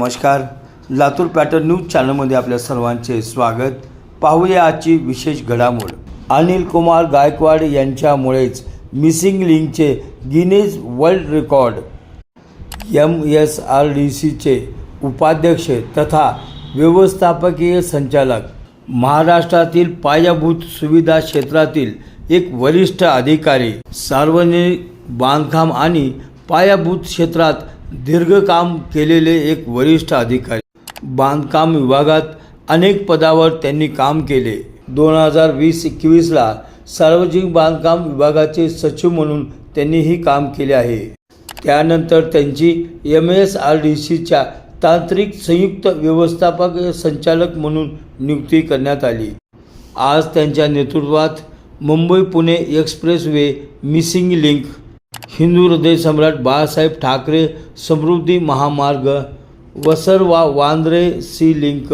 नमस्कार. Latur pattern news चॅनलमध्ये आपल्या सर्वांचे स्वागत. पाहूया आजची विशेष घडामोड. अनिल कुमार गायकवाड यांच्यामुळेच मिसिंग लिंकचे गिनीज वर्ल्ड रेकॉर्ड. MSRDCचे उपाध्यक्ष तथा व्यवस्थापकीय संचालक, महाराष्ट्रातील पायाभूत सुविधा क्षेत्रातील एक वरिष्ठ अधिकारी, सार्वजनिक बांधकाम आणि पायाभूत क्षेत्रात दीर्घ काम केलेले एक वरिष्ठ अधिकारी. बांधकाम विभागात अनेक पदावर त्यांनी काम केले. 2020-21ला सार्वजनिक बांधकाम विभागाचे सचिव म्हणून त्यांनीही काम केले आहे. त्यानंतर त्यांची MSRDCच्या तांत्रिक संयुक्त व्यवस्थापक संचालक म्हणून नियुक्ती करण्यात आली. आज त्यांच्या नेतृत्वात Mumbai-Pune express way missing link, Hindu हृदय सम्राट बाळासाहेब ठाकरे समृद्धी महामार्ग, वसर-वांद्रे सी लिंक,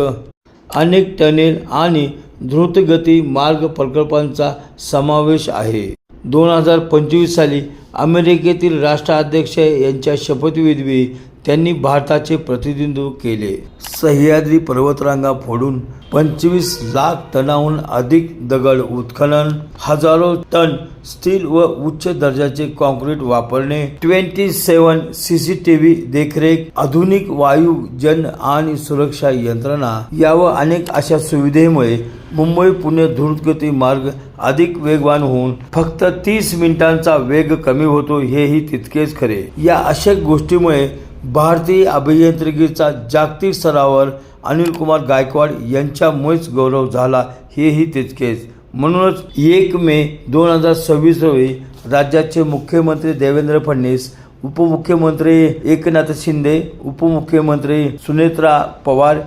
अनेक टनेल आणि द्रुतगती मार्ग प्रकल्पांचा समावेश आहे. 2025 साली अमेरिकेतील राष्ट्राध्यक्ष यांच्या शपथविधीवेळी त्यांनी भारताचे प्रतिनिधित्व केले. सह्याद्री पर्वतरांगा फोडून 25 लाख टनाहून अधिक दगड उत्खनन, हजारो टन स्टील व उच्च दर्जाचे कॉन्क्रीट वापरणे, 27 CCTV देखरेख, आधुनिक वायू जन आणि सुरक्षा यंत्रणा यावर अनेक अशा सुविधेमुळे मुंबई पुणे द्रुतगती मार्ग अधिक वेगवान होऊन फक्त 30 मिनिटांचा वेग कमी होतो, हेही तितकेच खरे. या अशा गोष्टीमुळे भारतीय अभियांत्रिकीचा जागतिक स्तरावर अनिल कुमार गायकवाड यांच्यामुळेच गौरव झाला, हेही तितकेच. म्हणूनच 1 मे 2026 रोजी राज्याचे मुख्यमंत्री देवेंद्र फडणवीस, उपमुख्यमंत्री एकनाथ शिंदे, उपमुख्यमंत्री सुनेत्रा पवार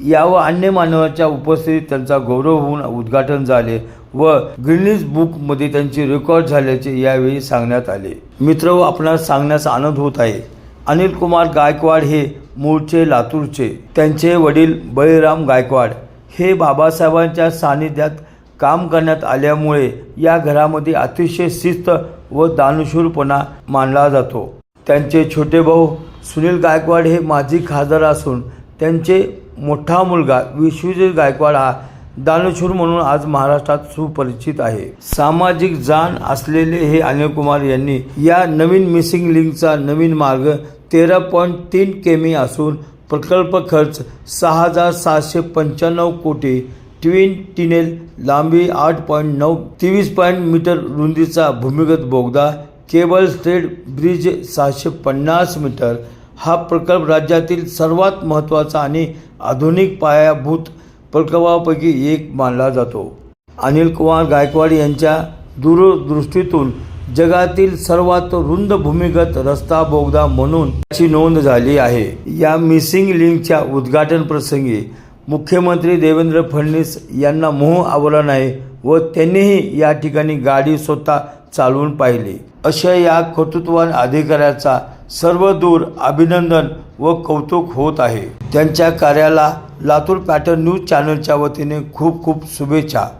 या व अन्य मान्यवरांच्या उपस्थितीत त्यांचा गौरव होऊन उद्घाटन झाले व गिनीज बुकमध्ये त्यांची रेकॉर्ड झाल्याचे यावेळी सांगण्यात आले. मित्र, आपणास सांगण्यास आनंद होत आहे, अनिल कुमार गायकवाड हे मूळचे लातूरचे. त्यांचे वडील बळीराम गायकवाड हे बाबासाहेबांच्या सानिध्यात काम करण्यात आल्यामुळे या घरामध्ये अतिशय शिस्त व दानशूरपणा मानला जातो. त्यांचे छोटे भाऊ सुनील गायकवाड हे माजी खासदार असून त्यांचे मोठा मुलगा विश्वजित गायकवाड हा दानशूर म्हणून आज महाराष्ट्रात सुपरिचित आहे. सामाजिक जाण असलेले हे अनिल कुमार यांनी या नवीन मिसिंग लिंकचा नवीन मार्ग 13.3 किमी असून प्रकल्प खर्च 6,795 कोटी, ट्विन टिनेल लांबी 8.9, 23 मीटर रुंदीचा भूमिगत बोगदा, केबल स्ट्रेट ब्रिज 650 मीटर. हा प्रकल्प राज्यातील सर्वात महत्त्वाचा आणि आधुनिक पायाभूत प्रकल्पापैकी एक मानला जातो. अनिल कुमार गायकवाड यांच्या दूरदृष्टीतून जगातील सर्वात रुंद भूमिगत रस्ता बोगदा म्हणून त्याची नोंद झाली आहे. या मिसिंग लिंकच्या उद्घाटन प्रसंगी मुख्यमंत्री देवेंद्र फडणवीस यांना मोह आवरला नाही व त्यांनीही या ठिकाणी गाडी स्वतः चालवून पाहिली. अशा या कर्तृत्ववान अधिकाऱ्याचा सर्वदूर अभिनंदन व कौतुक होत आहे. त्यांच्या कार्याला लातूर पॅटर्न न्यूज चॅनलच्या वतीने खूप खूप शुभेच्छा.